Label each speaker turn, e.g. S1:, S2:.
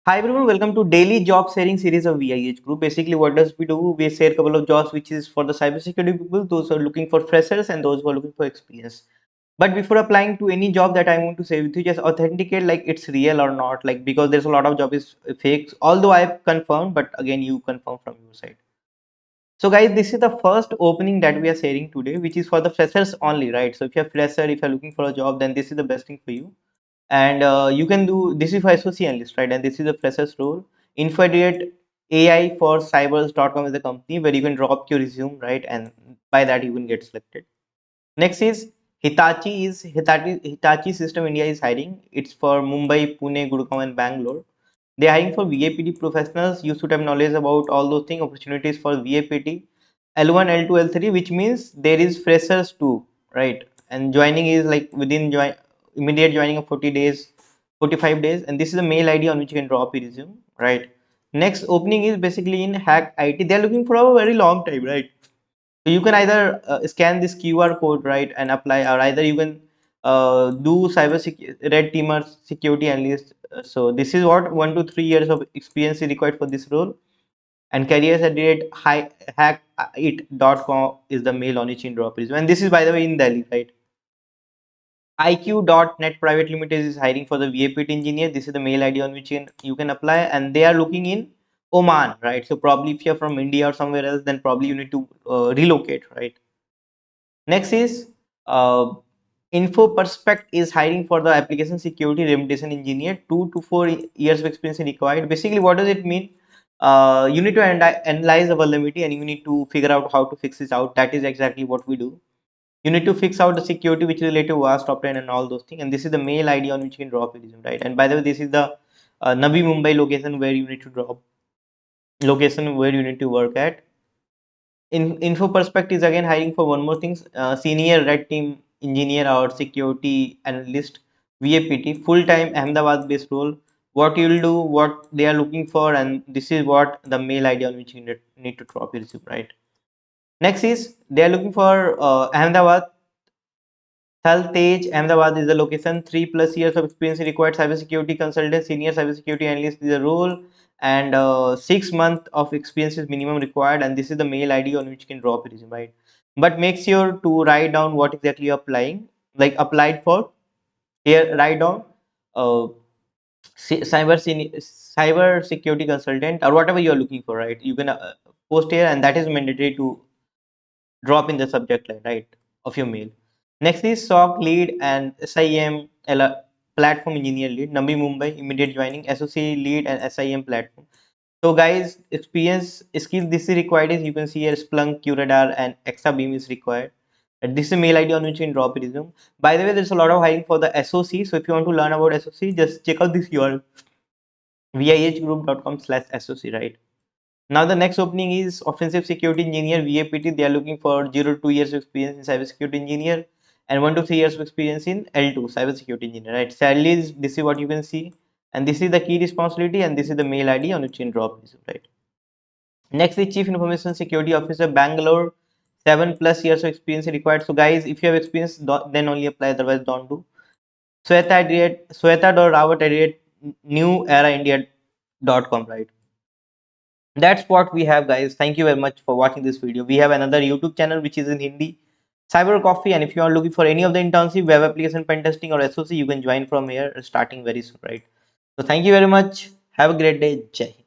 S1: Hi everyone, welcome to daily job sharing series of VIH group. Basically, what does we do? We share a couple of jobs which is for the cybersecurity people, those who are looking for freshers and those who are looking for experience. But before applying to any job that I want to say with you, just authenticate like it's real or not, like because there's a lot of job is fakes. Although I've confirmed, but again you confirm from your side. So guys, this is the first opening that we are sharing today, which is for the freshers only, right? So if you're fresher, if you're looking for a job, then this is the best thing for you. And you can do this is for SOC analyst, right? And this is the freshers role. Infodiate AI for cybers.com is the company where you can drop your resume, right? And by that you can get selected. Next is Hitachi System India is hiring. It's for Mumbai, Pune, Gurgaon, and Bangalore. They are hiring for VAPT professionals. You should have knowledge about all those things, opportunities for VAPT, L1, L2, L3, which means there is freshers too, right? And joining is like within immediate joining of 40 days, 45 days, and this is the mail ID on which you can drop your resume, right? Next opening is basically in Hack IT. They are looking for a very long time, right? So you can either scan this QR code, right, and apply, or either you can do red teamer security analyst. So this is what 1 to 3 years of experience is required for this role. And careers at the rate hackit.com is the mail on which in drop is. And this is by the way in Delhi, right? IQ.net Private Limited is hiring for the VAPT engineer. This is the mail ID on which you can apply, and they are looking in Oman, right? So probably if you're from India or somewhere else, then probably you need to relocate, right? Next is uh, InfoPerspect is hiring for the application security remediation engineer. 2 to 4 years of experience is required. Basically, what does it mean? You need to analyze the vulnerability and you need to figure out how to fix this out. That is exactly what we do. You need to fix out the security which is related to VAST, top 10 and all those things. And this is the mail ID on which you can drop your resume, right? And by the way, this is the Navi Mumbai location where you need to drop location where you need to work at. Info Perspective is again hiring for one more thing, senior red team engineer or security analyst, VAPT, full time Ahmedabad based role. What you'll do, what they are looking for, and this is what the mail ID on which you need to drop your resume, right? Next is they are looking for Ahmedabad. Tej Ahmedabad is the location. 3+ years of experience required. Cybersecurity consultant, senior cybersecurity analyst is the role, and 6 months of experience is minimum required. And this is the mail ID on which you can drop your resume, right? But make sure to write down what exactly you're applying, like applied for. Here, write down uh, cyber security consultant or whatever you're looking for, right? You can post here, and that is mandatory to drop in the subject line, right, of your mail. Next is SOC lead and SIM platform engineer lead, Navi Mumbai, immediate joining, SOC lead and SIM platform. So guys, experience skills this is required is you can see here Splunk, QRadar and Exabeam is required. And this is a mail ID on which you can drop your resume. By the way, there's a lot of hiring for the SOC. So if you want to learn about SOC, just check out this URL vihgroup.com/SOC, right? Now the next opening is offensive security engineer VAPT. They are looking for 0 to 2 years of experience in cybersecurity engineer and 1 to 3 years of experience in L2 cybersecurity engineer. Right? Sadly, this is what you can see, and this is the key responsibility, and this is the mail ID on which you can drop this. Right. Next is chief information security officer Bangalore. 7+ years of experience required. So guys, if you have experience, then only apply. Otherwise, don't do. Sweta.rawat neweraindia.com. Right. That's what we have, guys. Thank you very much for watching this video. We have another YouTube channel which is in Hindi, Cyber Coffee, and if you are looking for any of the internship, web application pen testing or SOC, you can join from here starting very soon, right? So thank you very much. Have a great day. Jai Hind.